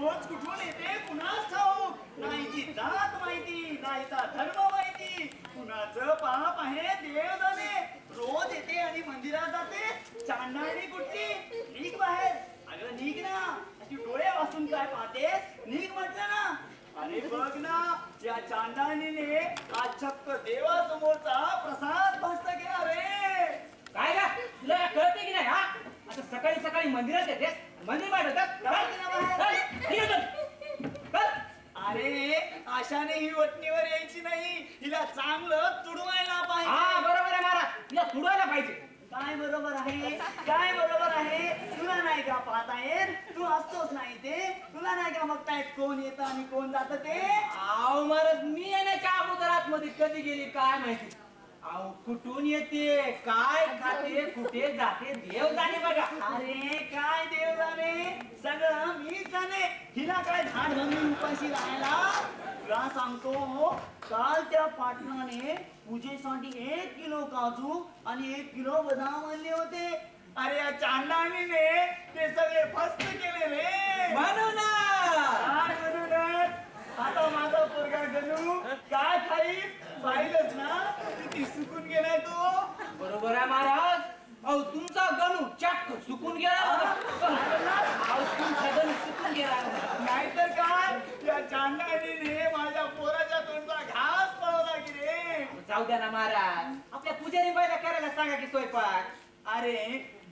रोज कुठून येते कुणास ठाऊक, नाहीची जात माहिती, नाहीचा धर्म माहिती, कुणाचं पाप आहे देव जाणे. रोज येते आणि मंदिरात जाते. चांडाळी कुठली, निघ बाहेर. अगं निघ ना, अशी डोळे वाचून काय पाहतेस, निघ म्हटलं ना. अरे बघ ना, या चांडाळीने आज चक्क देवासमोरचा प्रसाद भस्त केला रे. काय का तुला कळते की नाही? हा आता सकाळी सकाळी मंदिरात येतेस, मंदिर पाठवतात. अरे आशाने ही वटणीवर यायची नाही, हिला चांगलं तुडवायला पाहिजे. हा बरोबर आहे महाराज, हिला तुडवायला पाहिजे. काय बरोबर आहे, काय बरोबर आहे. तुला नाही का पाहता येत, तू असतोच नाही ते, तुला नाही का बघता येत कोण येतं आणि कोण जात ते. आव महाराज, मी येण्याच्या अगोदर आतमध्ये कधी गेली काय माहिती. आव कुठून येते, काय खाते, कुठे जाते, देव जाणे बघा. अरे काय देव जाणे, सगळं मी जाणे. हिला काय झाड घालून उपाशी राहायला. तुला सांगतो, काल त्या पाटणाने पूजेसाठी 1 किलो काजू आणि 1 किलो बदाम आणले होते. अरे या चांडाळीने ते सगळे फस्त केलेले. म्हणूनच आता माझा पोरगा गणू काय खाईल, पाहिलंच ना किती सुकून गेलाय तो. बरोबर आहे महाराज. अहो तुमचा गणू चक्क सुकून गेला. तुमचा गणू सुकून गेला. नाहीतर काय, या चांडाळीने माझ्या पोराच्या तोंडचा घास पळवला की रे. जाऊ द्या ना महाराज, आपल्या पुजारी बाईला करायला सांगा की स्वयंपाक. अरे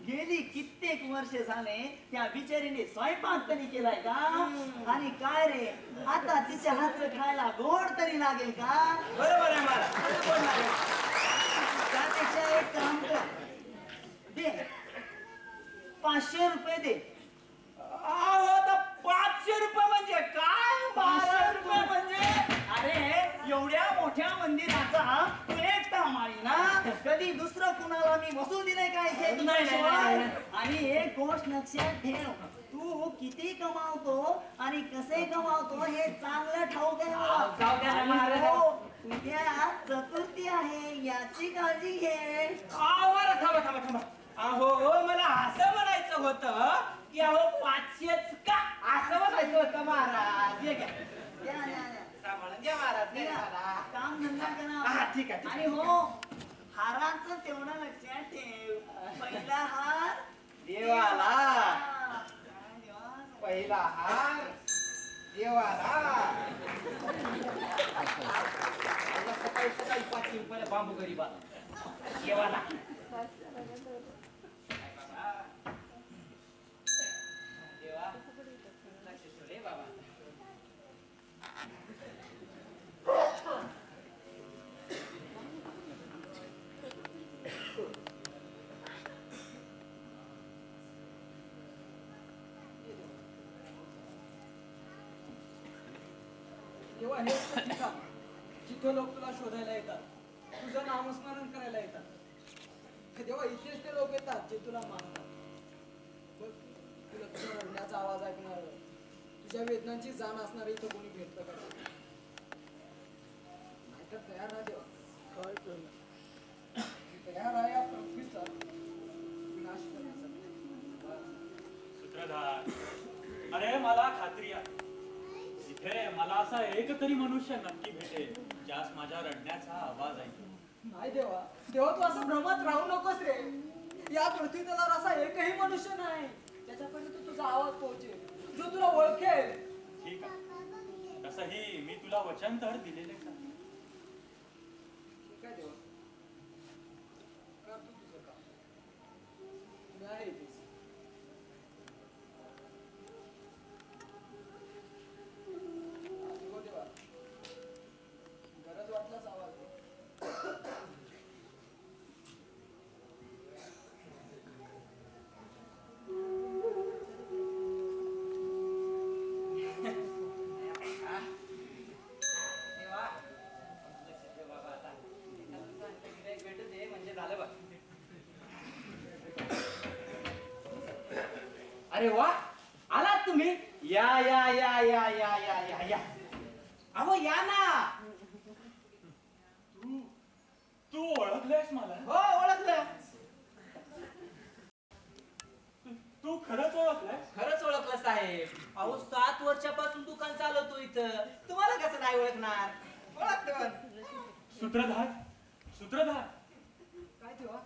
गेली कित्येक वर्ष झाले त्या बिचारीने स्वयंपाक तरी केलाय का. आणि काय रे, आता तिच्या हातचं खायला गोड तरी लागेल का. बरोबर आहे महाराज. त्यापेक्षा एक काम कर, दे 500 रुपये दे. अहो आता 500 रुपये म्हणजे काय? 500 रुपये म्हणजे अरे एवढ्या मोठ्या मंदिराचा तू एकटा माळी ना, कधी दुसरं कुणाला मी बसू दिले काय इथे तुझ्याशिवाय. आणि एक गोष्ट लक्षात ठेव, तू किती कमावतो आणि कसे कमावतो हे चांगलं ठाऊक आहे मला. जाऊ द्या ना महाराज. उद्या चतुर्थी आहे याची काळजी घे. थांबा. अहो मला असं म्हणायचं होतं की अहो 500च का असं म्हणायचं होतं महाराज. हे घ्या, सांभाळून घ्या महाराज. काम धंदा हा, करा. ठीक आहे. आणि हो, हारांचं तेवढं लक्षात ठेव, पहिला हार देवाला, पहिला हार देवाला. सकाळी सकाळी 500 रुपयाला बांबू गरीबा देवाला. देवा लक्ष ठेव रे बाबा. तेव्हा हे ठिकाण जिथे लोक तुला शोधायला येतात, तुझं नामस्मरण करायला येतात, तेव्हा इथेच ते लोक येतात जे तुला मानतात. बघ, तुला तुझ्या रडण्याचा आवाज ऐकणार, तुझ्या वेदनांची जाण असणार इथं कोणी भेटतं का? नाहीतर तयार राहा देवा, काय कळलं तयार आहे या पृथ्वीचा विनाश करण्यासाठी. सूत्रधार, अरे मला खात्री आहे इथे मला असा एक तरी मनुष्य नक्की भेटेल ज्यास माझ्या रडण्याचा आवाज ऐकतो. नाही देवा, देवा तू असं भ्रमात राहू नकोस रे. या पृथ्वीतलावर असा एकही मनुष्य नाही ज्याच्यापर्यंत तुझा आवाज पोहोचेल, जो तुला ओळखेल. ठीक आहे, तसंही मी तुला वचन तर दिलेले का. ठीक आहे देवा, कर तू तुझं काम, मी आहे इथेच. देवा, गरज वाटल्यास आवाज दे. अरे वा, आलात तुम्ही. या या या या या या या या अहो या ना. तू ओळखलंयस मला? हो ओळखलं. तू खरंच ओळखलंयस? खरंच ओळखलं साहेब. अहो 7 वर्षापासून दुकान चालवतो इथं, तुम्हाला कसं नाही ओळखणार? ओळखतो. सूत्रधार, सूत्रधार, काय तेव्हा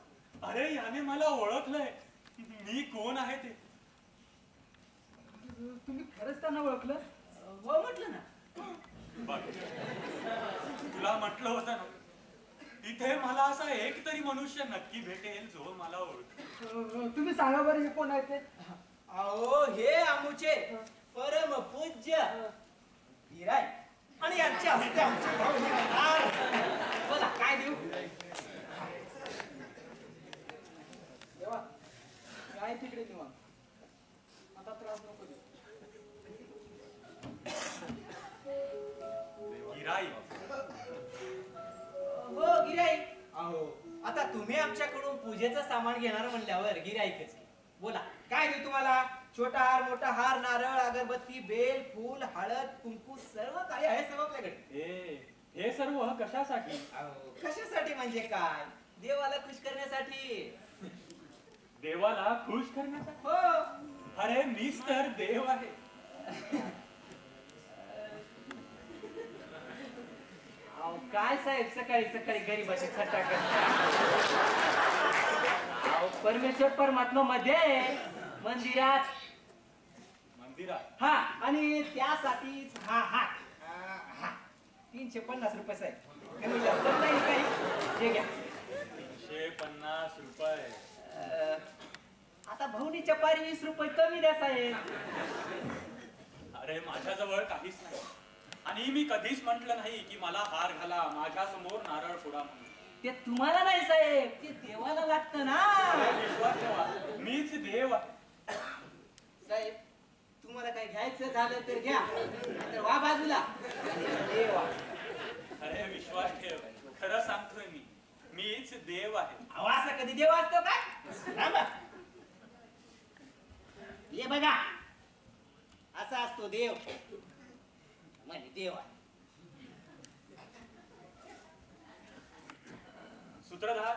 अरे याने मला ओळखलंय. मी कोण आहे ते. तुम्ही खरंच त्यांना ओळखलं? हो म्हटलं ना. बघ, तुला म्हटलं होतं ना, इथे मला असा एक तरी मनुष्य नक्की भेटेल जो मला ओळख. तुम्ही सांगा बरं हे कोण आहे ते? अहो हे आमुचे परम पूज्य हिराय आणि यांचे हस्ते आमचे भाऊ निघाणार. बोला काय देऊ? तेव्हा काय तिकडे निवांत, आता त्रास नको देऊ. गिराई, हो गिराईक. अहो आता तुम्ही आमच्याकडून पूजेचं सामान घेणार म्हणल्यावर गिराईकच. बोला काय देऊ तुम्हाला? छोटा हार, मोठा हार, नारळ, अगरबत्ती, बेल, फूल, हळद, कुंकू सर्व काही आहे सर्व आपल्याकडे. हे सर्व कशासाठी? अहो, कशासाठी म्हणजे काय? देवाला खुश करण्यासाठी. देवाला खुश करण्यासाठी? हो. अरे मीच तर देव आहे. अहो काय साहेब सकाळी सकाळी गरीबाची थट्टा करता. अहो परमेश्वर परमात्मा मध्ये आहे, मंदिरात. मंदिरात? हा आणि त्यासाठीच हा हा 350 रुपये साहेब. कमी जास्त नाही काही. हे घ्या. 350 रुपये? आता भाऊनीच्या पारी 20 रुपये कमी द्या साहेब. अरे माझ्याजवळ काहीच नाही आणि मी कधीच म्हटलं नाही की मला हार घाला, माझ्या समोर नारळ फोडा म्हणून. ते तुम्हाला नाही साहेब, ते देवाला लागतं ना. विश्वास ठेवा, मीच देव आहे. साहेब तुम्हाला काही घ्यायचं झालं तर घ्या, नाहीतर वा बाजूला. देव आहे. अरे विश्वास ठेव, खरं सांगतोय मी, मीच देव आहे. अहो असा कधी देव असतो का? थांबा. हे बघा असा असतो देव. म्हणजे देव आहे. सूत्रधार,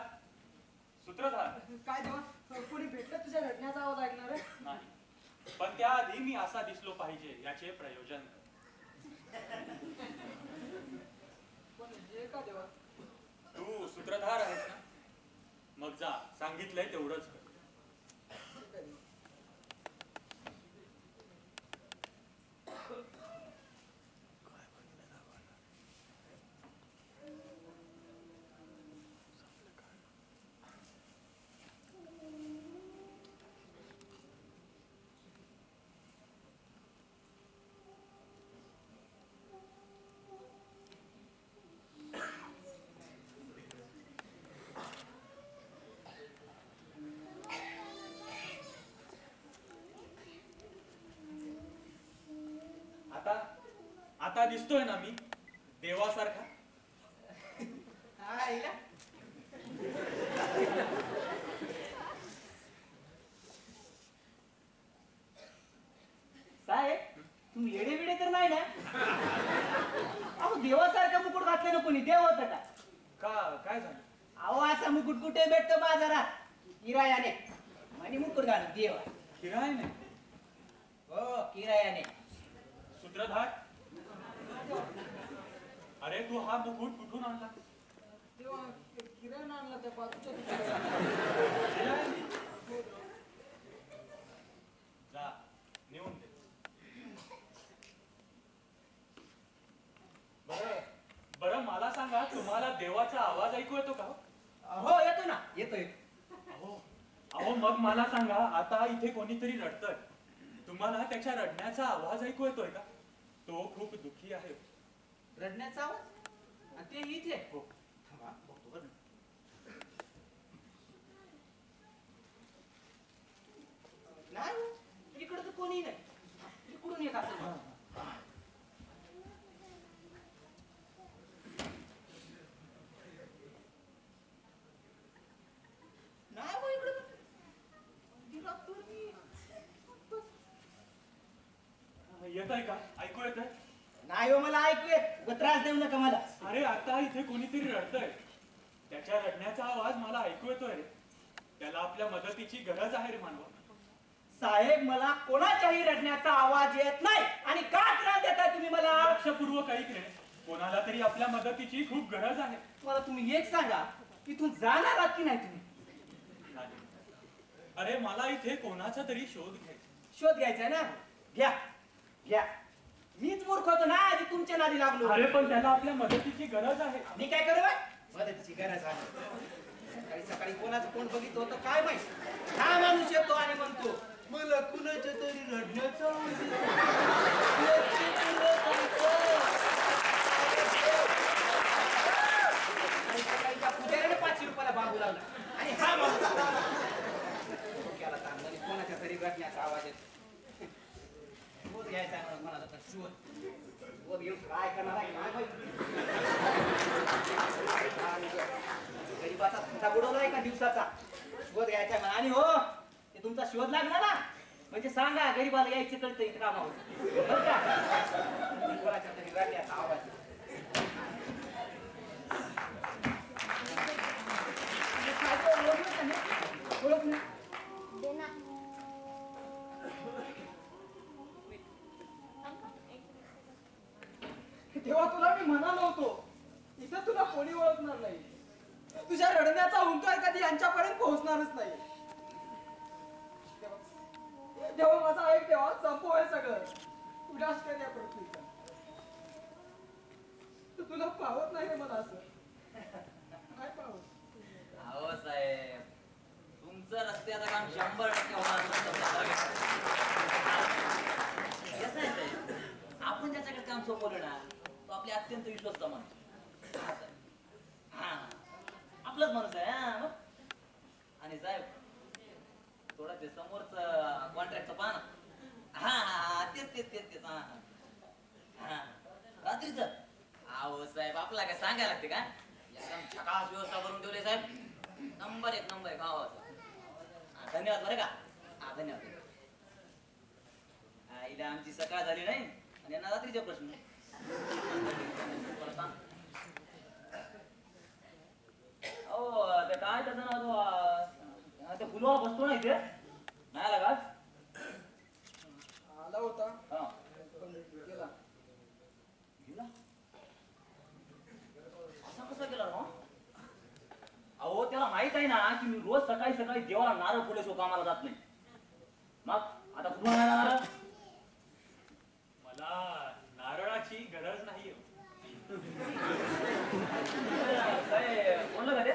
सूत्रधार. काय तेव्हा कोणी भेटलं तुझ्या रडण्याचा आवाज ऐकणार आहे? नाही, पण त्याआधी मी असा दिसलो पाहिजे याचे प्रयोजन कर. पण हे का तेव्हा? तू सूत्रधार आहेस ना, मग जा, सांगितलंय तेवढंच कर. आता दिसतोय ना मी देवासारखा? हा हिला. साहेब तुम्ही येडे बिडे तर नाही ना? अहो देवासारखा मुकुट घातले ना कोणी, देव होता का? काय झालं? अहो असा मुकुट कुठे भेटतो बाजारात? किरायाने. आणि मुकुट घालून देव आहे. किरायाने? हो किरायाने. सूत्रधार, अरे तू हा मुकुट कुठून आणला? तेव्हा किराणा आणला त्या बाजूच्या दुकानात. जा, नेऊन दे. बरं मला सांगा, तुम्हाला देवाचा आवाज ऐकू येतो का? हो येतो ना, येतोय. अहो अहो मग मला सांगा, आता इथे कोणीतरी रडतंय, तुम्हाला त्याच्या रडण्याचा आवाज ऐकू येतोय का? तो खूप दुःखी आहे. रडण्याचा आवाज? आणि ते इथे? हो. थांबा, बघतो बरं. नाही इकडं तर कोणी नाही. इकडून येत असेल. नाही हो इकडं. येतंय का? ऐकू येतंय? नाही हो मला ऐकू येत. त्रास देऊ नका मला. अरे आता इथे कोणीतरी रडतंय. त्याच्या रडण्याचा आवाज मला ऐकू येतोय रे. त्याला आपल्या मदतीची गरज आहे रे मानवा. साहेब, मला कोणाच्याही रडण्याचा आवाज येत नाही. आणि का त्रास देताय तुम्ही मला? लक्षपूर्वक ऐक रे. कोणाला तरी आपल्या मदतीची खूप गरज आहे. मला तुम्ही एक सांगा, इथून जाणार आहात की नाही तुम्ही? अरे मला इथे कोणाचा तरी शोध घ्यायचा. शोध घ्यायचा ना? घ्या घ्या. मीच मूर्ख होतो ना, आधी तुमच्या नादी लागलो. अरे पण त्याला आपल्या मदतीची गरज आहे. मी काय करू? मदतीची गरज आहे. सकाळी सकाळी कोणाचं कोण बघितलं होतं काय माहिती. हा माणूस येतो आणि म्हणतो, मला कुणाच्या तरी रडण्याचा आवाज येतो. पुजाऱ्याने 500 रुपयाला बांबू लावला आणि हा माणूस डोक्याला ताण झाली, कोणाच्या तरी रडण्याचा आवाज येतो. शोध घ्यायचा आहे म्हणून म्हणाला तर शोध. शोध घेऊन काय करणार आहे काय माहिती. गरीबाचा धंदा बुडवला एका दिवसाचा. शोध घ्यायचा आहे म्हणा. आणि हो, ते तुमचा शोध लागला ना म्हणजे सांगा, गरीबाला यायचं कळतं इथं कामावर. बरं का? कोणाच्या तरी रडण्याचा आवाज येतो. ओळख नाही. तेव्हा तुला मी म्हणालो होतो, इथं तुला कोणी ओळखणार नाही. तुझ्या रडण्याचा हुंकार कधी यांच्यापर्यंत पोहोचणारच नाही. तेव्हा माझा ऐक, तेव्हा संपव हे सगळं. उदास कर या पृथ्वीचा. तुला पावत नाही रे मला असं. काय पावत? अहो साहेब, तुमचं रस्त्याचं काम 100% होणार. कसं आहे साहेब, आपण ज्याच्याकडे काम सोपवलं ना, तो आपले अत्यंत विश्वस्त माणूस. हा, आपलाच माणूस आहे. हा मग. आणि साहेब, थोडा ते समोरचं कॉन्ट्रॅक्टचं पाहा ना. हा हा तेच तेच तेच तेच. हा हा रात्रीच. अहो साहेब, आपला काय सांगायला लागते का? एकदम झकास व्यवस्था करून ठेवले साहेब. नंबर एक गावाचा. धन्यवाद बरं का. हा धन्यवाद. इथे आमची सकाळ झाली नाही आणि यांना रात्रीचे प्रश्न. हो ते काय त्याचं नाव, ते फुलवा बसतो ना इथे, नाही आला का? आला होता हा पण गेला. गेला? असा कसा गेला रे? अहो त्याला माहित आहे ना की मी रोज सकाळी सकाळी देवाला नारळ फुल्याशिवाय कामाला जात नाही. मग आता कुठून आणायला नारळ? मला नारळाची गरज नाहीये. काय बोललं का ते?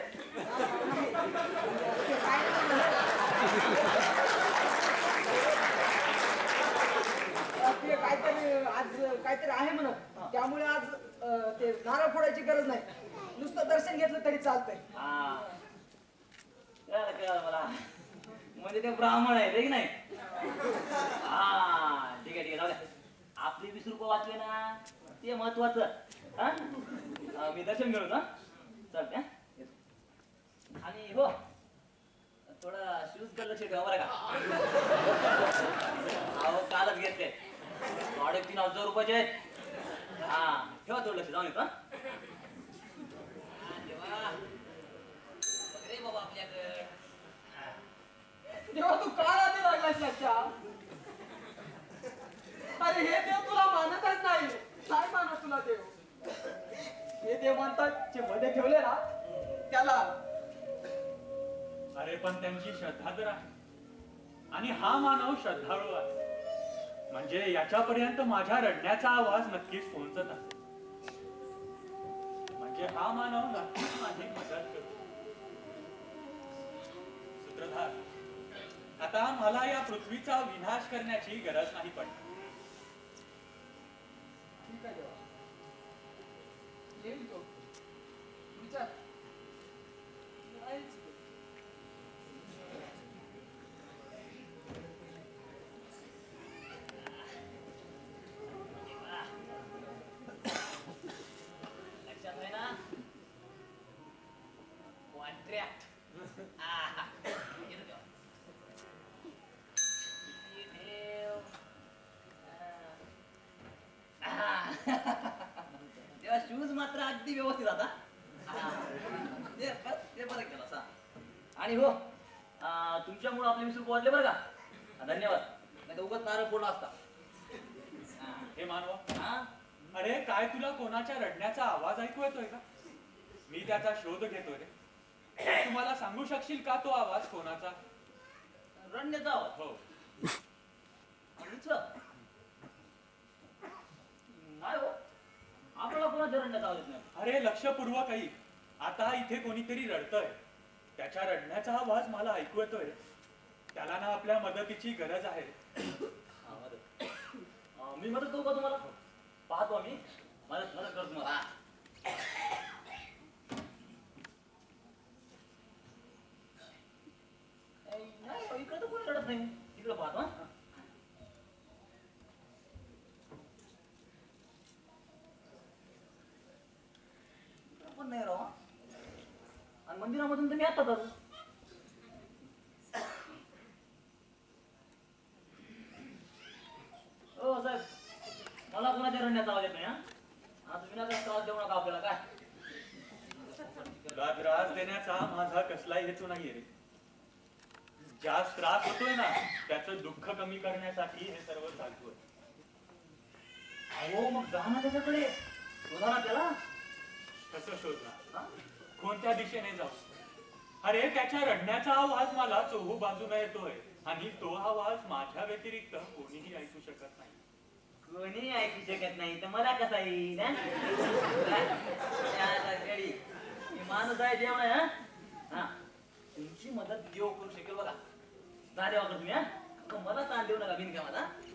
ते काहीतरी आज काहीतरी आहे म्हणत, त्यामुळे आज ते नारळ फोडायची गरज नाही. नुसतं दर्शन घेतलं तरी चालतंय. हा कळलं मला. म्हणजे ते ब्राह्मण आहे की नाही? हा ठीक आहे जाऊ द्या. आपले 20 रुपये वाचले ना, ते महत्वाचं. हा मी दर्शन घेऊन येतो. चालते. आणि हो थोडा शूज कडे लक्ष ठेवा बरं का. अहो कालच घेतले, 3,500 रुपयाचे आहेत. हा ठेवा थोडं लक्ष. जाऊन येतो. बाबा आपल्याकडे तेव्हा तू का राहते लागलास लक्षा? अरे हे देव तुला मानतच नाही. काय मानत तुला देव? हे देव म्हणतात जे मध्ये ठेवले ना त्याला. अरे पण त्यांची श्रद्धा तर आहे. आणि हा मानव श्रद्धाळू आहे. म्हणजे याच्यापर्यंत माझ्या रडण्याचा आवाज नक्कीच पोहोचत असेल. म्हणजे हा मानव नक्कीच माझी मदत करतो. सूत्रधार, आता मला या पृथ्वीचा विनाश करण्याची गरज नाही पडली. ठीक आहे देवा. येईल तो. विचार. नाहीच. लक्षात आहे ना? कॉन्ट्रॅक्ट. तेव्हा शूज मात्र अगदी व्यवस्थित आता. आणि हो तुमच्यामुळे आपले 20 रुपये वाढले बरं का धन्यवाद नाही तर उगाच नारळ फोडला असता हा. हे मानवा हा? अरे काय तुला कोणाच्या रडण्याचा आवाज ऐकू येतोय का मी त्याचा शोध घेतोय रे तुम्हाला सांगू शकशील का तो आवाज कोणाचा रडण्याचा आवाज हो आणि इथं? नाही हो आपल्याला कोणाच्या रडण्याचा आवाज येत नाही अरे लक्षपूर्वक ऐक आता इथे कोणीतरी रडतंय त्याच्या रडण्याचा आवाज मला ऐकू येतोय त्याला ना आपल्या मदतीची गरज आहे हा, मदत. मी मदत करू का तुम्हाला पाहतो आम्ही मदत मदत करतो तुम्हाला नाही इकडे तर कोणी रडत नाही इकडे पाहतो हा इकडं पण नाही राव आणि मंदिरामधून तर मी आता जातो हो साहेब मला कोणाच्या रडण्याचा आवाज येत नाही हा आता विनाकारण त्रास देऊ नका आपल्याला काय तुला त्रास देण्याचा माझा कसलाही हेतू नाहीये रे ज्यास त्रास होतोय ना त्याचं दुःख कमी करण्यासाठी हे सर्व चालू आहे अहो मग जा ना त्याच्याकडे शोधा ना त्याला कसं शोधणार हा? कोणत्या दिशेने जाऊ अरे त्याच्या रडण्याचा आवाज मला चोहू बाजूला येतोय आणि तो आवाज माझ्या व्यतिरिक्त कोणीही ऐकू शकत नाही कोणी ऐकू शकत नाही तर मला कसा येईल हा? त्या गडी. मी माणूस आहे देव नाही हा? हा तुमची मदत देव करू शकेल बघा जा देवाकडे तुम्ही हा मग मला ताण देऊ नका बिनकामात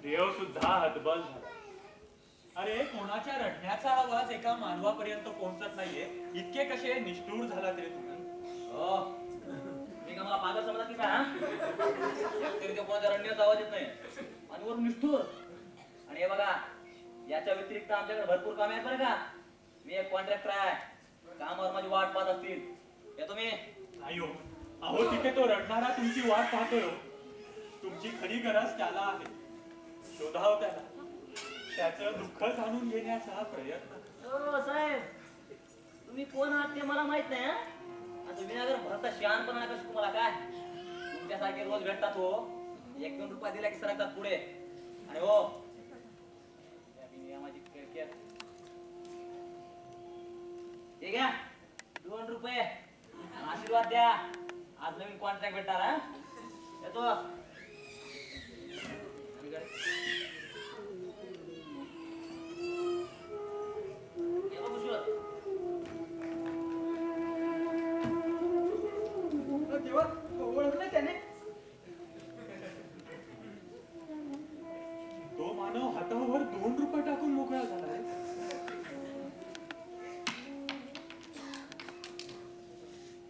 देव सुद्धा हतबल झाला अरे कोणाच्या रडण्याचा आवाज एका मानवापर्यंत पोहोचत नाहीये इतके कसे निष्ठूर झालात रे तुम्ही हो मी का मला पागल समजा की काय हा? एकतरी ते कोणाच्या रडण्याचा आवाज येत नाही आणि वरून निष्ठूर आणि हे बघा याच्या व्यतिरिक्त आमच्याकडे भरपूर काम आहेत बरं का मी एक कॉन्ट्रॅक्टर आहे कामावर माझी वाट पाहत असतील येतो मी अयो अहो तिथे तो रडणारा तुमची वाट पाहतोय हो. तुमची खरी गरज त्याला आहे शोधाव त्याला त्याचं दुःख जाणून घेण्याचा प्रयत्न हो साहेब तुम्ही कोण आहात ते मला माहित नाही हा? आता विनागर भरता शहाणपणा कसं तुम्हाला काय तुमच्यासारखे रोज भेटतात हो 1-2 रुपये दिला की सरकतात पुढे आणि हो या बिनयामाची किरकिर. हे घ्या 2 रुपये आशीर्वाद द्या आज नवीन कॉन्ट्रॅक्ट भेटणार हा येतो ये बघू शिवत. देवा ओळखलं त्याने तो मानव हातावर 2 रुपये टाकून मोकळा झाला रे.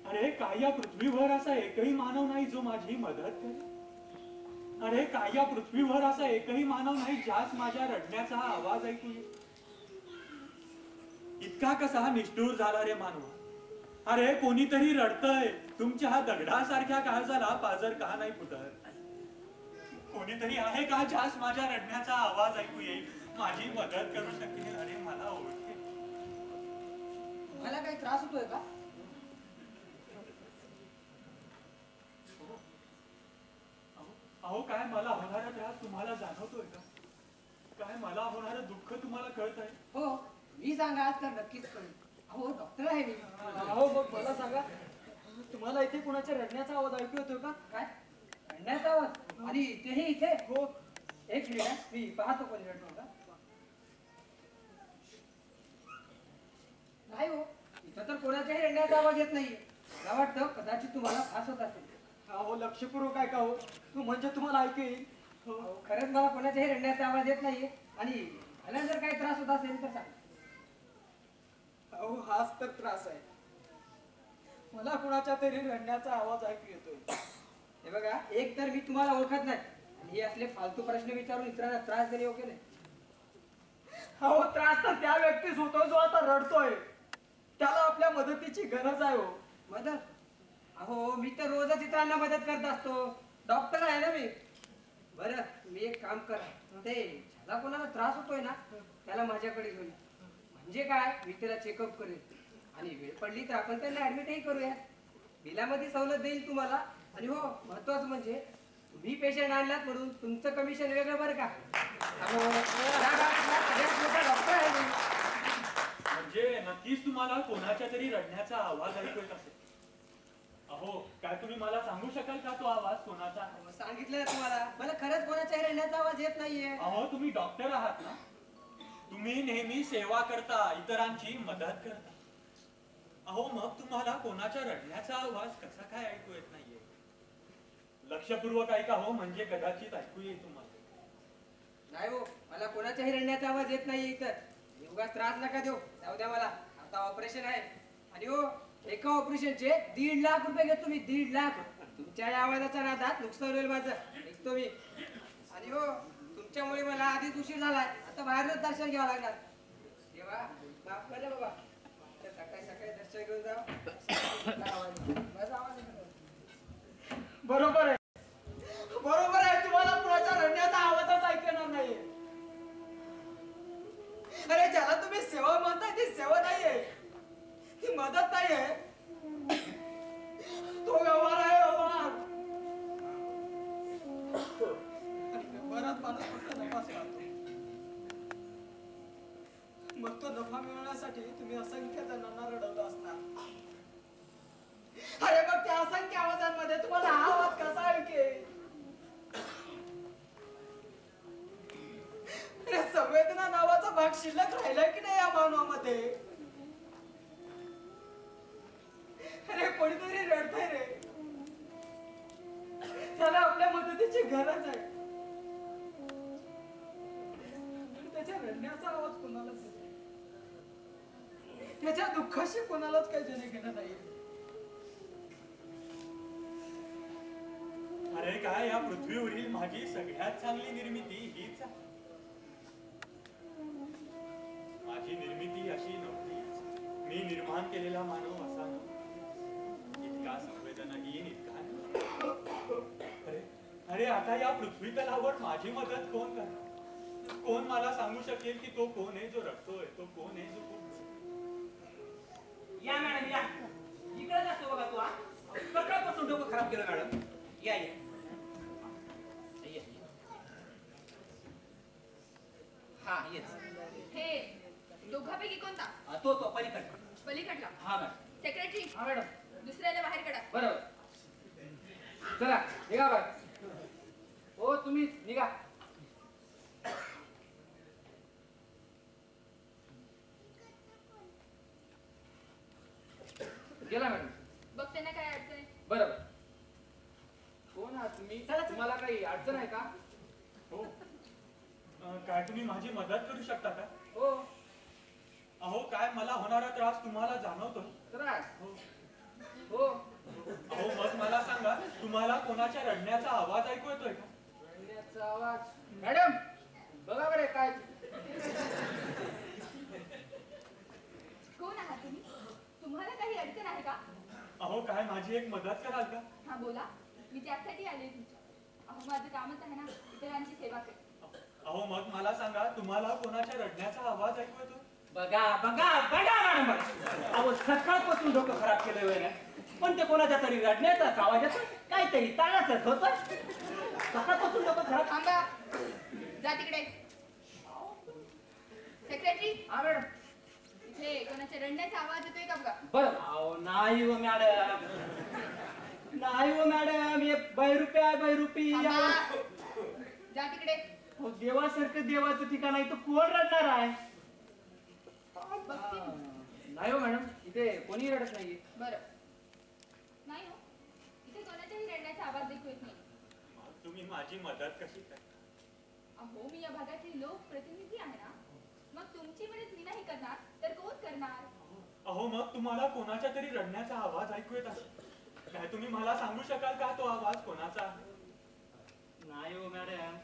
अरे काय या पृथ्वीवर असा एकही मानव नाही जो माझी मदत करेल अरे काय या पृथ्वीवर असा एकही मानव नाही ज्यास माझ्या रडण्याचा आवाज ऐकू येईल इतका कसा निष्ठूर झाला रे मानव अरे कोणीतरी रडतय तुमच्या हा दगडासारख्या काळजाला पाजर का नाही फुटत कोणीतरी आहे का ज्यास माझ्या रडण्याचा आवाज ऐकू येईल माझी मदत करू शकेल अरे मला ओळखेल मला काही त्रास होतोय का अहो काय मला होणारा त्रास तुम्हाला जाणवतोय का काय मला होणारं दुःख तुम्हाला कळत आहे हो मी सांगा तर नक्कीच कळेल अहो डॉक्टर आहे मी अहो मग मला सांगा तुम्हाला इथे कुणाच्या रडण्याचा आवाज ऐकू येतोय का काय रडण्याचा आवाज आणि तेही इथे हो एक मिनिट हा. मी पाहतो कोणी रडतो का नाही हो इथं तर कोणाच्याही रडण्याचा आवाज येत नाहीये मला वाटतं कदाचित तुम्हाला फास होत असेल अहो लक्षपूर्वक काय का हो तू म्हणजे तुम्हाला ऐकू येईल हो अहो, खरंच मला कोणाच्याही रडण्याचा आवाज येत नाहीये आणि मला जर काही त्रास होत असेल तर सांग अहो हाच तर त्रास आहे मला कुणाच्या तरी रडण्याचा आवाज ऐकू येतोय हे बघा एक तर मी तुम्हाला ओळखत नाही आणि हे असले फालतू प्रश्न विचारून इतरांना त्रास देणे योग्य नाही अहो त्रास तर त्या व्यक्तीस होतो जो आता रडतोय त्याला आपल्या मदतीची गरज आहे हो मदत अहो मी तर रोजच इतरांना मदत करत असतो डॉक्टर आहे ना मी बरं मी एक काम करा ते ज्याला कोणाला त्रास होतोय ना त्याला माझ्याकडे घेऊन या. म्हणजे काय मी त्याला चेकअप करेन आणि वेळ पडली तर आपण त्याला ऍडमिटही करूया बिलामध्ये सवलत देईल तुम्हाला. आणि हो महत्वाचं म्हणजे तुम्ही पेशंट आणलात म्हणून तुमचं कमिशन वेगळं बरं का. अहो, या गावातला सगळ्यात मोठा डॉक्टर आहे मी. म्हणजे नक्कीच तुम्हाला कोणाच्या तरी रडण्याचा आवाज ऐकू येत असेल. अहो काय तुम्ही मला सांगू शकाल का तो आवाज कोणाचा आहे? अहो, सांगितलं ना तुम्हाला, मला खरंच कोणाच्या रडण्याचा आवाज येत नाहीये. अहो तुम्ही डॉक्टर आहात ना, तुम्ही नेहमी सेवा करता, इतरांची मदत करता. अहो मग तुम्हाला कोणाच्या रडण्याचा आवाज कसा काय ऐकू येत नाहीये? लक्षपूर्वक ऐका हो, म्हणजे कदाचित ऐकू येईल तुम्हाला. नाही हो, मला कोणाच्याही रडण्याचा आवाज येत नाहीये इथं. उगाच त्रास नका देऊ, जाऊ द्या मला. आता ऑपरेशन आहे. आणि हो, एका ऑपरेशनचे 1.5 लाख रुपये घेतो मी. 1.5 लाख. तुमच्या या आवाजाच्या नादात नुकसान होईल माझं, ऐकतो मी. आणि हो, तुमच्यामुळे मला आधीच उशीर झालाय. आता बाहेरच दर्शन घ्यावं लागणार. देवा माफ करा बाबा, सकाळी सकाळी दर्शन घेऊन जावं. माझा आवाज येतो. बरोबर आहे, बरोबर आहे. तुम्हाला कुणाच्या रडण्याचा आवाजच ऐकणार नाहीये. अरे ज्याला तुम्ही सेवा म्हणताय ती सेवा नाहीये, ती मदत नाहीये, तो व्यवहार आहे, व्यवहार. व्यवहारात माणूस फक्त नफाच पाहतो. मग तो नफा मिळवण्यासाठी तुम्ही असंख्य जणांना रडवलं असणार. अरे मग त्या असंख्य आवाजांमध्ये तुम्हाला हा आवाज कसा ऐकेल? अरे संवेदना नावाचा भाग शिल्लक राहिलाय की नाही या मानवामध्ये? अरे कोणीतरी रडतंय रे, त्याला आपल्या मदतीची गरज आहे. त्याच्या रडण्याचा आवाज कोणालाच येत नाही. त्याच्या दुःखाशी कोणालाच काही देणे घेणं नाही. अरे काय या पृथ्वीवरील माझी सगळ्यात चांगली निर्मिती हीच आहे. माझी निर्मिती अशी नव्हती, मी निर्माण केलेला मानव असा नव्हता, इतका संवेदनहीन, इतका अरे अरे आता या पृथ्वी तलावर माझी मदत कोण करणार? कोण मला सांगू शकेल की तो कोण आहे जो रडतोय, तो कोण आहे जो या मॅडम या. इकडे असतो बघा तू. हा सकाळपासून डोकं खराब केलं मॅडम. या या. हा येस. हे दोघांपैकी कोणता? तो पलीकडे. पलीकडला. हा मॅडम. सेक्रेटरी हा मॅडम. दुसऱ्याला बाहेर काढा. बरोबर. चला निघा बाय. हो तुम्हीच निघा. गेला मॅडम. बघ त्यांना काय अडचण आहे. बरोबर. कोण आहात तुम्ही? तुम्हाला काही अडचण आहे का? हो काय तुम्ही माझी मदत करू शकता का? हो. अहो काय मला होणारा त्रास तुम्हाला जाणवतो? त्रास? हो. हो. अहो मग मला सांगा, तुम्हाला कोणाच्या रडण्याचा आवाज ऐकू येतोय का? रडण्याचा आवाज? मॅडम बघा बरे काय. कोण आहात तुम्ही? तुम्हाला काही अडचण आहे का? अहो काय माझी एक मदत कराल का? हा बोला, मी त्यासाठी आले तुमच्या. अहो माझं कामच आहे ना इतरांची सेवा करणे. अहो मग मला सांगा, तुम्हाला कोणाच्या रडण्याचा आवाज ऐकू येतो? बघा बघा बघा मॅडम. अहो सकाळपासून डोकं खराब केलं वेळ, पण ते कोणाच्या तरी रडण्याचाच आवाज येतो, काहीतरी ताणाचंच होत. सकाळपासून डोकं खराब. थांबा, जा तिकडे. सेक्रेटरी हा मॅडम. इथे कोणाच्या रडण्याचा आवाज येतोय का बघा. बरं. अहो नाही हो मॅडम, नाही हो मॅडम. हे बैरुपी आहे बैरुपी. थांबा, जा तिकडे. हो देवासारखं देवाचं ठिकाण आहे, तर कोण रडणार आहे? बघते. नाही हो मॅडम, इथे कोणी रडत नाहीये. बरं. नाही हो, इथे कोणाच्याही रडण्याचा आवाज ऐकू येत नाही. मग तुम्ही माझी मदत कशी करता? अहो मी या भागातली लोकप्रतिनिधी आहे ना, मग तुमची मदत मी नाही करणार तर कोण करणार? अहो मग तुम्हाला कोणाच्या तरी रडण्याचा आवाज ऐकू येत असेल, काय तुम्ही मला सांगू शकाल का तो आवाज कोणाचा आहे? नाही हो मॅडम.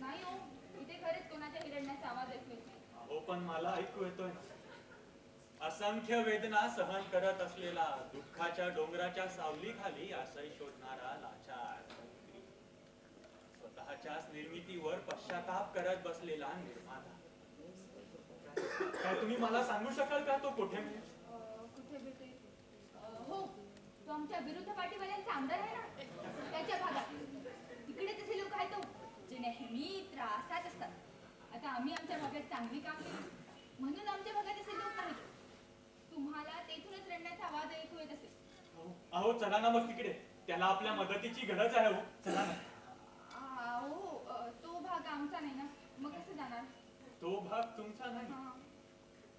नाही हो, इथे खरेच कोणाच्याही रडण्याचा आवाज ऐकू येत नाही. अहो पण मला ऐकू येतोय ना. असंख्य वेदना सहन करत असलेला, दुःखाच्या डोंगराच्या सावलीखाली आश्रय शोधणारा लाचार, स्वतःच्याच निर्मितीवर पश्चाताप करत बसलेला निर्माता. काय तुम्ही मला सांगू शकाल का तो कुठे मिळेल? हो, तो आमच्या विरुद्ध पार्टीवाल्यांचा आमदार आहे ना, त्याच्या भागात. तिकडे तसे लोक आहेत जे नेहमी त्रासात असतात. आता आम्ही आमच्या भागात चांगली काम केली म्हणून आमच्या भागात असे लोक नाहीत. तुम्हाला तेथूनच रडण्याचा आवाज ऐकू येत असेल. अहो चला ना मग तिकडे, त्याला आपल्या मदतीची गरज आहे. हो चला ना. तो भाग आमचा नाही ना, मग कसं जाणार? तो भाग तुमचा नाही? हा.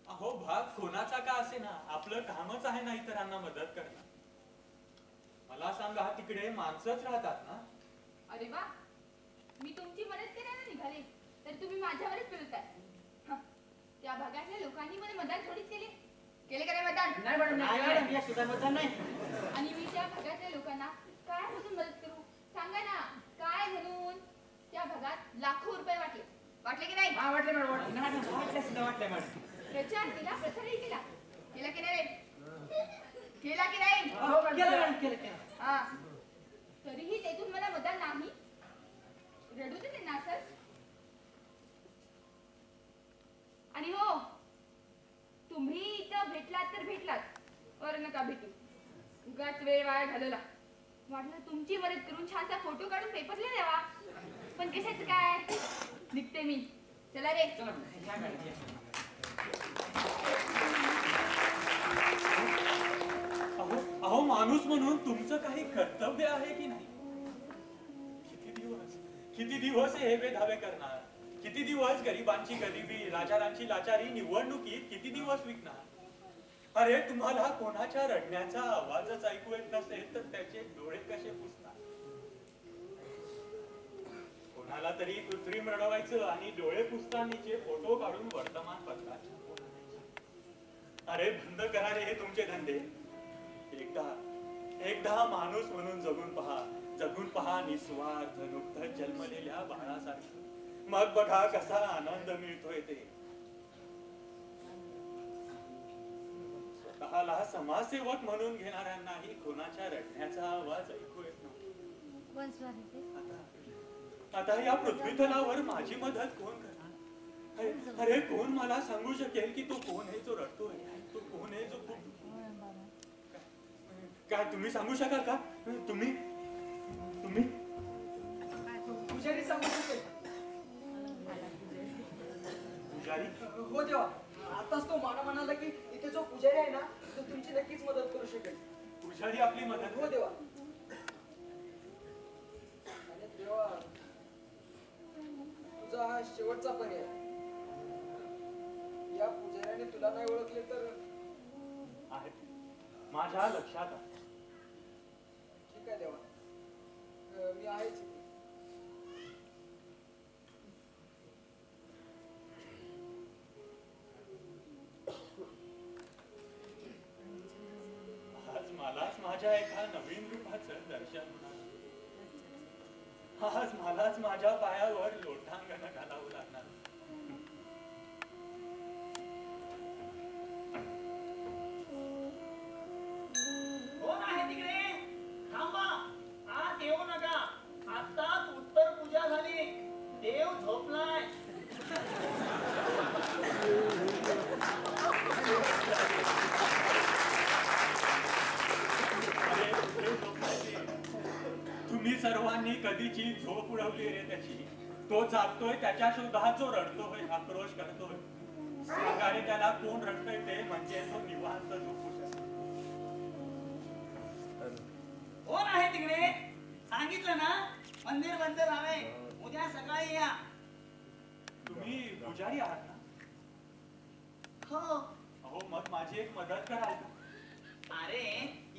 अहो भाग कोणाचा का असे ना, आपलं कामच आहे ना इतरांना मदत करणं. मला सांगा, तिकडे माणसंच राहतात ना? अरे वा, मी तुमची मदत करायला निघाले तर तुम्ही माझ्यावरच फिरताय. त्या भागातल्या लोकांनी मला मदत थोडीच केले का नाही मदत? नाही मॅडम, नाही मॅडम, या सुद्धा मतदान नाही. आणि मी त्या भागातल्या लोकांना काय म्हणून मदत करू सांगा ना, काय म्हणून? त्या भागात लाखो रुपये वाटले की नाही? हा वाटले मॅडम, वाटले. मॅडम, वाटल्या सुद्धा वाटल्या मॅडम. प्रचार केला, प्रसारही केला की नाही रे? केला की नाही? हो मॅडम, केलं मॅडम, केलं. हा, तरीही तेथून मला मदत नाही. रडू दे त्यांना असं. आणि हो, तुम्ही इथं भेटलात तर भेटलात, वर नका भेटू. उगाच वेळ वाया घालवला. वाटलं तुमची मदत करून छानसा फोटो काढून पेपरला द्यावा, पण कशाच काय. निघते मी. चला रे. चला मॅडम, या मॅडम, या. अहो माणूस म्हणून तुमचं काही कर्तव्य आहे की नाही? किती दिवस हे बेधावे करणार? किती दिवस गरिबांची गरिबी, लाचारांची लाचारी निवडणुकीत किती दिवस विकणार? अरे तुम्हाला कोणाच्या रडण्याचा आवाजच ऐकू येत नसेल तर त्याचे डोळे कसे पुसणार? कोणाला तरी कृत्रिम रडवायचं आणि डोळे पुसतानीचे फोटो काढून वर्तमानपत्रात छापायचे. अरे बंद करा रे हे तुमचे धंदे. एकदा माणूस म्हणून जगून पहा निस्वार्थ नुकतंच जन्मलेल्या बाळासारखं. मग बघा कसा आनंद मिळतोय ते. स्वतःला समाजसेवक म्हणून घेणाऱ्यांनाही कोणाच्या रडण्याचा आवाज ऐकू येत नव्हता. आता या पृथ्वी तलावर माझी मदत कोण करणार? अरे कोण मला सांगू शकेल की तो कोण आहे जो रडतोय? तो कोण आहे जो काय तुम्ही सांगू शकाल का? तुम्ही पुजारी सांगू शकेल. पुजारी? हो देवा, आताच तो मला म्हणाला की इथे जो पुजारी आहे ना, तो तुमची नक्कीच मदत करू शकेल. पुजारी आपली मदत? हो देवा. आणि देवा, तुझा हा शेवटचा पर्याय. या पुजाऱ्याने तुला नाही ओळखले तर? आहे, माझ्या लक्षात आहे. ठीक आहे देवा, मी आहेच. आज मलाच माझ्या एका नवीन रूपाचं दर्शन होणार. आज मलाच माझ्या पायावर लोटांगण घालावं लागणार. कोण आहे तिकडे? थांबा, आत येऊ नका. आताच उत्तर पूजा झाली, देव झोपलाय. तुम्ही सर्वांनी कधीची झोप उडवली रे त्याची. तो जागतोय, त्याच्या शोधात जो रडतोय, आक्रोश करतोय. सांगा रे त्याला कोण रडतोय ते, म्हणजे तो निवांत झोपू शकतो. कोण आहे तिकडे? सांगितलं ना, मंदिर बंद झालंय. उद्या सकाळी या. तुम्ही पुजारी आहात ना? हो. अहो मग माझी एक मदत कराल का? अरे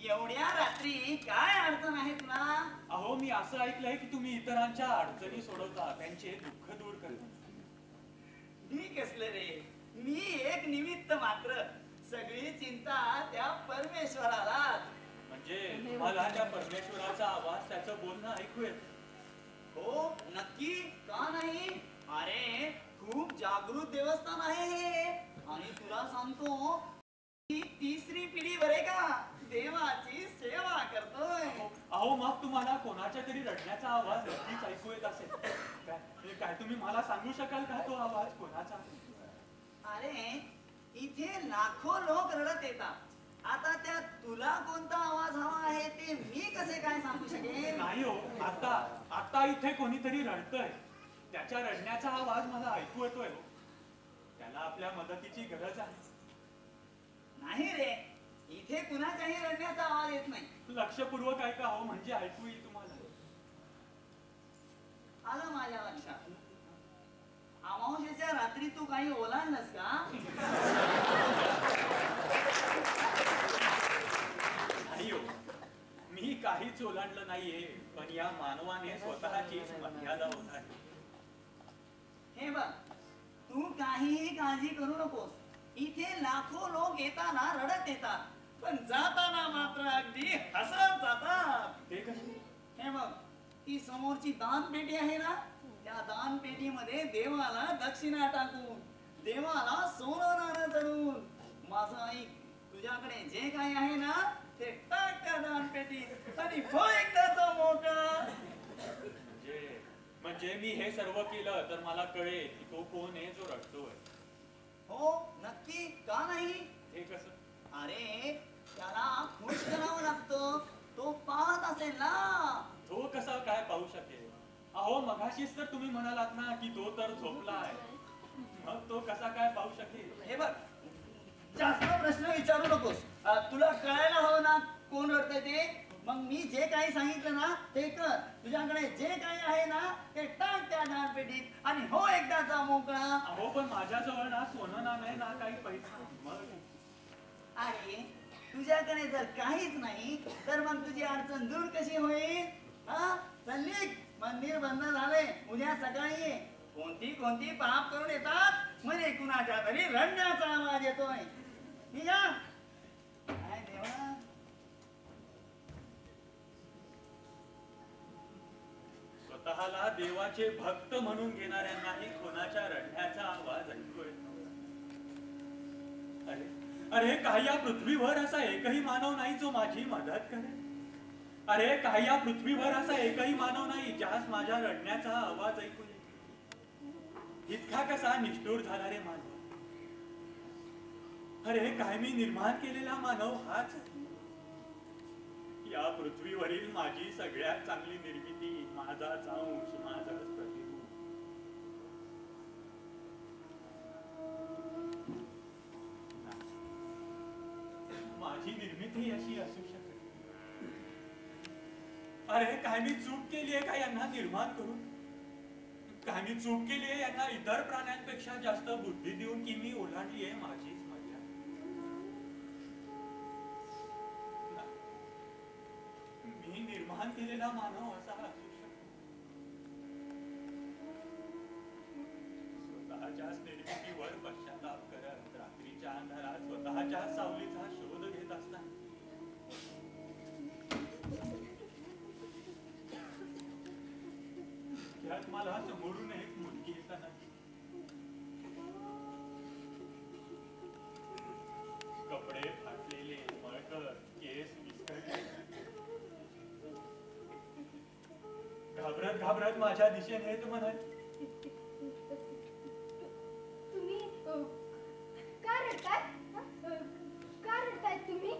एवढ्या रात्री काय अडचण आहे तुला? अहो मी असं ऐकलंय की तुम्ही इतरांच्या अडचणी सोडवता, त्यांचे दुःख दूर करता. मी कसले रे, मी एक निमित्त मात्र. सगळी चिंता त्या परमेश्वरालाच. म्हणजे तुम्हाला त्या परमेश्वराचा आवाज, त्याचं बोलणं ऐकू येत? हो नक्की, का नाही? अरे खूप जागृत देवस्थान आहे हे. आणि तुला सांगतो, तिसरी पिढी बरे का देवाची सेवा करतोय. अहो मग तुम्हाला कोणाच्या तरी रडण्याचा आवाज नक्कीच ऐकू येत असेल. काय तुम्ही मला सांगू शकाल का तो आवाज कोणाचा? अरे इथे लाखो लोक रडत येतात, आता त्यात तुला कोणता आवाज हवा आहे ते मी कसे काय सांगू शकेन? नाही हो, आता आता इथे कोणीतरी रडतंय. त्याच्या रडण्याचा आवाज मला ऐकू येतोय हो. त्याला आपल्या मदतीची गरज आहे. नाही रे, इथे कुणाच्याही रडण्याचा आवाज येत नाही. लक्षपूर्वक ऐका हो, म्हणजे ऐकू येईल तुम्हाला. आलं माझ्या लक्षात. अमावस्येच्या रात्री तू काही ओलांडलंस का? नाही हो, मी काहीच ओलांडलं नाहीये, पण या मानवाने स्वतःचीच मर्यादा ओलांडली. हे बघ, तू काहीही काळजी करू नकोस. इथे लाखो लोक येताना रडत येतात, पण जाताना मात्र अगदी हसत जातात. ते कसे? हे बघ, ती समोरची दानपेटी आहे ना, त्या दानपेटीमध्ये देवाला दक्षिणा टाकून, देवाला सोनं नाणं चढवून, माझं ऐक, तुझ्याकडे जे काही आहे ना ते टाक त्या दानपेटीत आणि हो एकदाचा मोका. म्हणजे मी हे सर्व केलं तर मला कळेल की तो कोण आहे जो रडतोय. हो नक्की, का नाही? हे कसं? अरे त्याला खुश करावं लागतं, तो पाहत असेल ना. तो कसा काय पाहू शकेल? अहो मगाशीच तर तुम्ही म्हणालात ना की तो तर झोपलाय, मग तो कसा काय पाहू शकेल? हे बघ, जास्त प्रश्न विचारू नकोस. तुला कळायला हवं ना कोण रडतंय ते. मग मी जे काही सांगितलं ना ते कर. तुझ्याकडे जे काही आहे ना ते टाक त्या दानपेटीत आणि हो एकदाचा मोकळा. अहो पण माझ्याजवळ ना सोनं ना नाही ना काही पैसा. मग अरे तुझ्याकडे जर काहीच नाही तर मग तुझी अडचण दूर कशी होईल? हा चल निघ, मंदिर बंद झालंय, उद्या सकाळी ये. कोणती कोणती पाप करून येतात म्हणे कुणाच्या तरी रडण्याचा आवाज येतोय. निघा. काय देवा. स्वतःला देवाचे भक्त म्हणून घेणाऱ्यांनाही कोणाच्या रडण्याचा आवाज ऐकू येतो. अरे अरे काही या पृथ्वीवर असा एकही मानव नाही जो माझी मदत करेल. अरे काही या पृथ्वीवर असा एकही मानव नाही ज्यास माझ्या रडण्याचा आवाज ऐकू येईल. इतका कसा निष्ठुर झाला रे मानव. अरे काय मी निर्माण केलेला मानव हाच या पृथ्वीवरील माझी सगळ्यात चांगली निर्मिती, माझाच अंश, माझाच प्रतिरूप. माझी निर्मिती अशी असू शकते. अरे काय मी चूक केली आहे का यांना निर्माण करून? काय मी चूक केली आहे यांना इतर प्राण्यांपेक्षा जास्त बुद्धी देऊन की मी ओलांडली आहे माझीच मर्यादा? मी निर्माण केलेला मानव असा असू शकतो. स्वतःच्याच निर्मितीवर पश्चाताप करत रात्रीच्या अंधारात स्वतःच्या सावलीचा शोध घेत असताना त्यात मला समोरून एक मुलगी येताना कपडे फाटलेले, मळकट, केस विस्कळले, घाबरत घाबरत माझ्या दिशेने येत म्हणाली, तुम्ही का रडताय? का रडताय तुम्ही?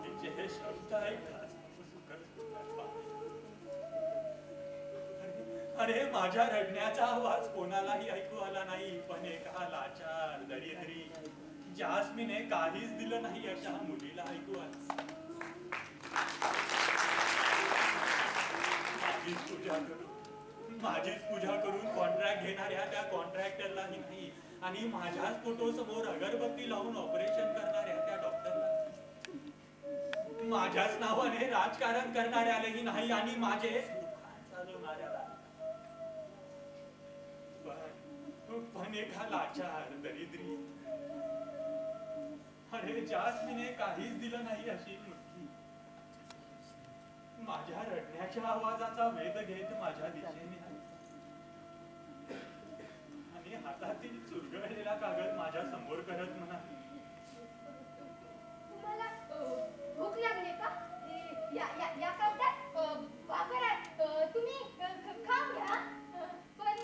तिचे हे शब्द ऐकताच सुखद होतात. अरे माझ्या रडण्याचा आवाज कोणालाही ऐकू आला नाही, पण एका लाचार दरिद्री जास्मीने काहीच दिलं नाही अशा मुलीला ऐकू आलं. माझीच पूजा करून कॉन्ट्रॅक्ट घेणाऱ्या त्या कॉन्ट्रॅक्टरलाही नाही आणि माझ्याच फोटो समोर अगरबत्ती लावून ऑपरेशन करणाऱ्या त्या डॉक्टरला, माझ्याच नावाने राजकारण करणाऱ्यालाही नाही आणि माझे दुकान चालवणाऱ्याला. पण एका लाचार दरिद्री, अरे जास्मीने काहीच दिलं नाही अशी मुलगी माझ्या रडण्याच्या आवाजाचा वेध घेत माझ्या दिशेने आली आणि हातातील चुरगळलेला कागद माझ्या समोर करत म्हणाली, तुम्हाला भूक लागली का? या कवट्यात भाकर आहे, तुम्ही खाऊन घ्या. पण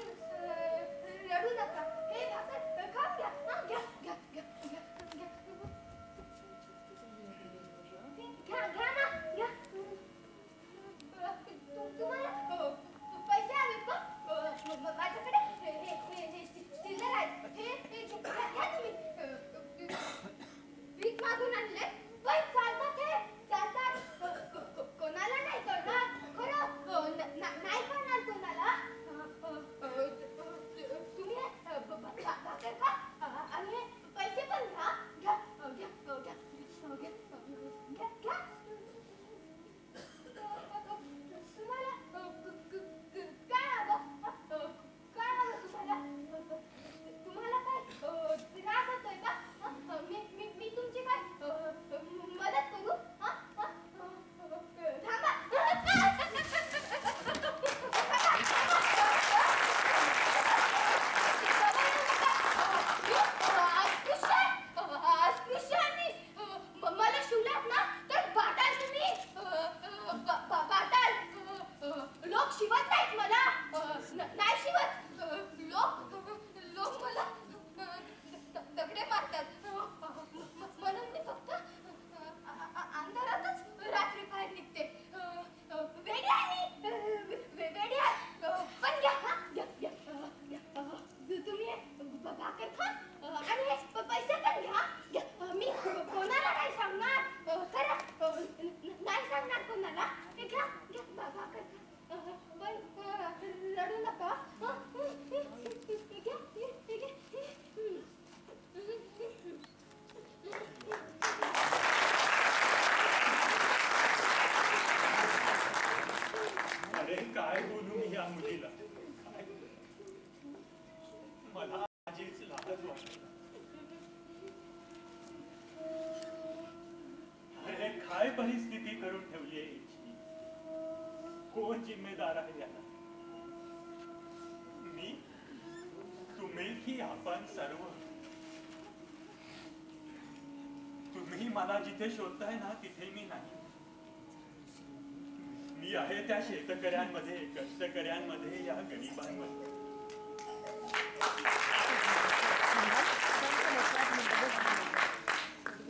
बोलू मी या मुलीला? काय? मला माझीच लाज वाटते. अरे काय परिस्थिती करून ठेवली आहे हिची? कोण जिम्मेदार आहे याला? मी, तुम्ही की आपण सर्व? तुम्ही मला जिथे शोधताय ना तिथे मी नाही. मी आहे त्या शेतकऱ्यांमध्ये, कष्टकऱ्यांमध्ये, या गरिबांमध्ये.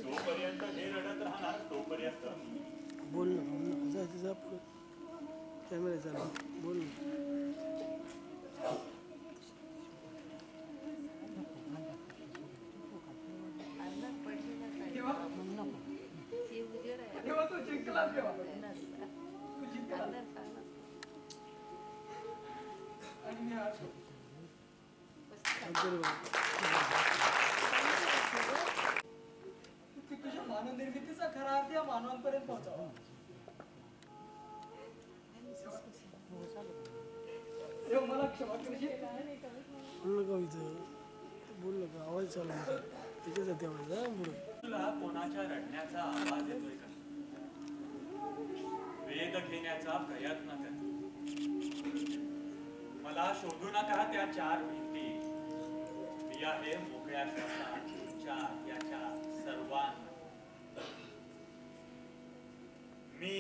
जोपर्यंत हे रडत राहणार तोपर्यंत बोल ना कॅमेरा चालू बोल ना. तेव्हा तू जिंकला तेव्हा तू जिंकला आणि मी हरलो. तू तुझ्या मानव निर्मितीचा खरा अर्थ या मानवांपर्यंत पोहोचावा. तेव्हा मला क्षमा करशील? बोल नका इथं बोल नका आवाज चालू आहे त्याच्यासाठी आवाज आहे पुढे. तुला कोणाच्या रडण्याचा आवाज येतोय का? वेध घेण्याचा प्रयत्न कर. मला शोधू नका त्या चार भिंती. मी आहे मोकळ्या श्वासात तुमच्या याच्या सर्वांना. मी